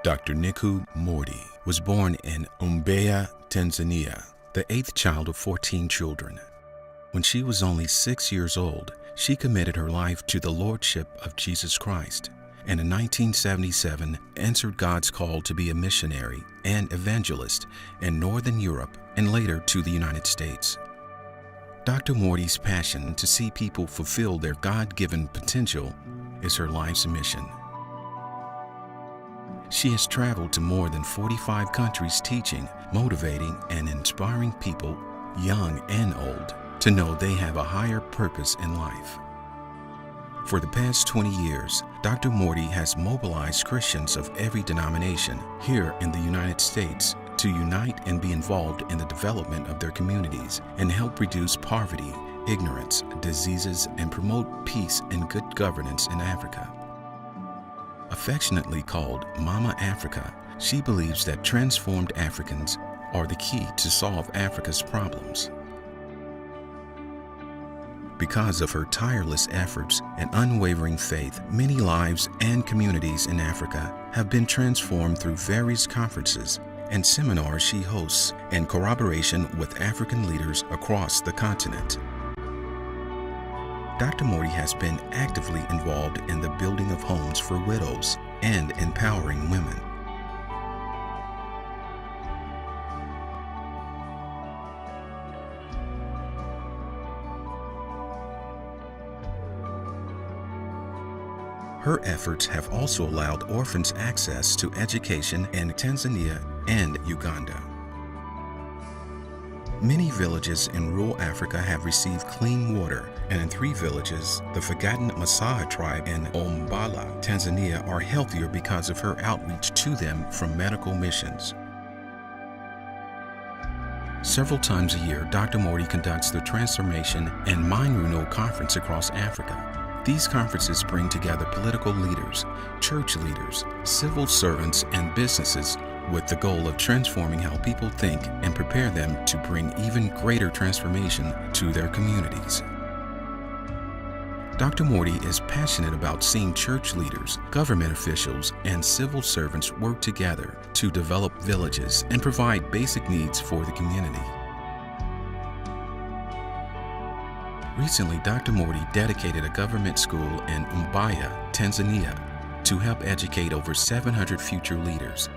Dr. Niku Mordi was born in Mbeya, Tanzania, the eighth child of 14 children. When she was only 6 years old, she committed her life to the Lordship of Jesus Christ, and in 1977 answered God's call to be a missionary and evangelist in Northern Europe and later to the United States. Dr. Mordi's passion to see people fulfill their God-given potential is her life's mission. She has traveled to more than 45 countries teaching, motivating, and inspiring people, young and old, to know they have a higher purpose in life. For the past 20 years, Dr. Mordi has mobilized Christians of every denomination here in the United States to unite and be involved in the development of their communities and help reduce poverty, ignorance, diseases, and promote peace and good governance in Africa. Affectionately called Mama Africa, she believes that transformed Africans are the key to solve Africa's problems. Because of her tireless efforts and unwavering faith, many lives and communities in Africa have been transformed through various conferences and seminars she hosts in collaboration with African leaders across the continent. Dr. Mordi has been actively involved in the building of homes for widows and empowering women. Her efforts have also allowed orphans access to education in Tanzania and Uganda. Many villages in rural Africa have received clean water, and in 3 villages, the forgotten Maasai tribe in Ombala, Tanzania, are healthier because of her outreach to them from medical missions. Several times a year, Dr. Mordi conducts the Transformation and Mind Renewal Conference across Africa. These conferences bring together political leaders, church leaders, civil servants, and businesses with the goal of transforming how people think and prepare them to bring even greater transformation to their communities. Dr. Mordi is passionate about seeing church leaders, government officials, and civil servants work together to develop villages and provide basic needs for the community. Recently, Dr. Mordi dedicated a government school in Mbeya, Tanzania, to help educate over 700 future leaders.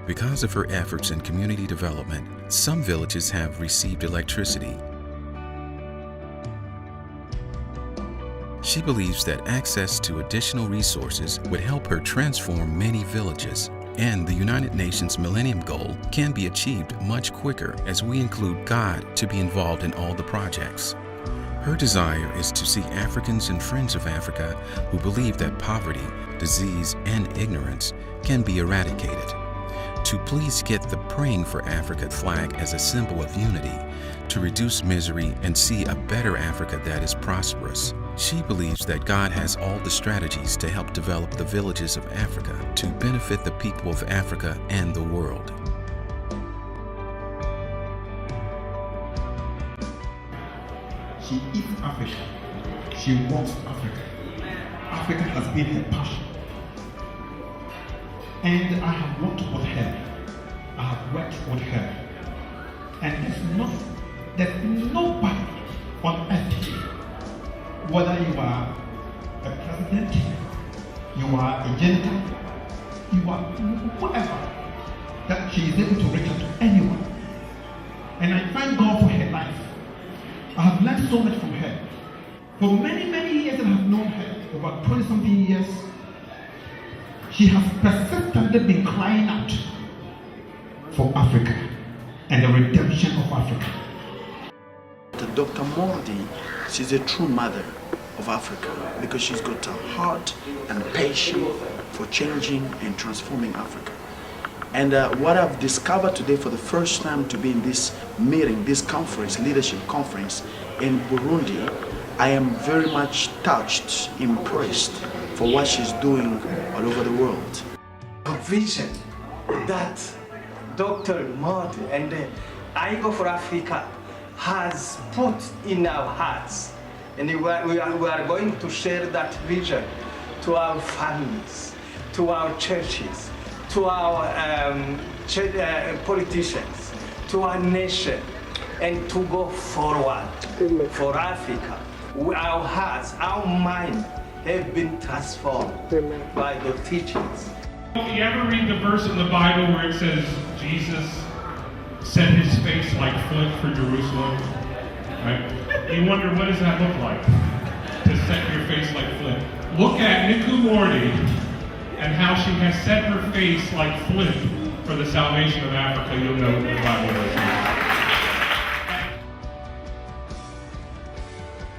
Because of her efforts in community development, some villages have received electricity. She believes that access to additional resources would help her transform many villages, and the United Nations Millennium Goal can be achieved much quicker as we include God to be involved in all the projects. Her desire is to see Africans and friends of Africa who believe that poverty, disease, and ignorance can be eradicated, to please get the Praying for Africa flag as a symbol of unity, to reduce misery and see a better Africa that is prosperous. She believes that God has all the strategies to help develop the villages of Africa to benefit the people of Africa and the world. She is Africa. She wants Africa. Africa has been her passion. And I have worked with her. I have worked with her. And there's nobody on earth here, whether you are a president, you are a general, you are whatever, that she is able to reach out to anyone. And I thank God for her life. I have learned so much from her. For many, many years that I have known her, over 20-something years, she has persistently been crying out for Africa and the redemption of Africa. Dr. Mordi, she's a true mother of Africa because she's got a heart and passion for changing and transforming Africa. And what I've discovered today for the first time to be in this meeting, this conference, leadership conference in Burundi, I am very much touched, impressed for what she's doing all over the world. A vision that Dr. Mordi and I Go for Africa has put in our hearts And we are going to share that vision to our families, to our churches, to our politicians, to our nation, and to go forward for Africa. Our hearts, our mind have been transformed by the teachings. You ever read the verse in the Bible where it says Jesus set his face like flint for Jerusalem? Right? You wonder, what does that look like? To set your face like flint. Look at Mordi and how she has set her face like flint for the salvation of Africa. You'll know what the Bible does.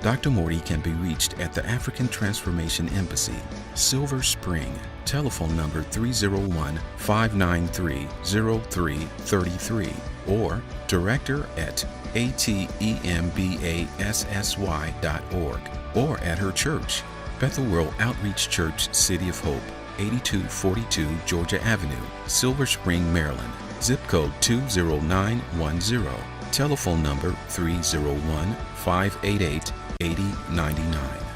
Dr. Mordi can be reached at the African Transformation Embassy, Silver Spring, telephone number 301-593-0333, or director@atembassy.org, or at her church, Bethel World Outreach Church, City of Hope, 8242 Georgia Avenue, Silver Spring, Maryland, zip code 20910, telephone number 301-588-8099.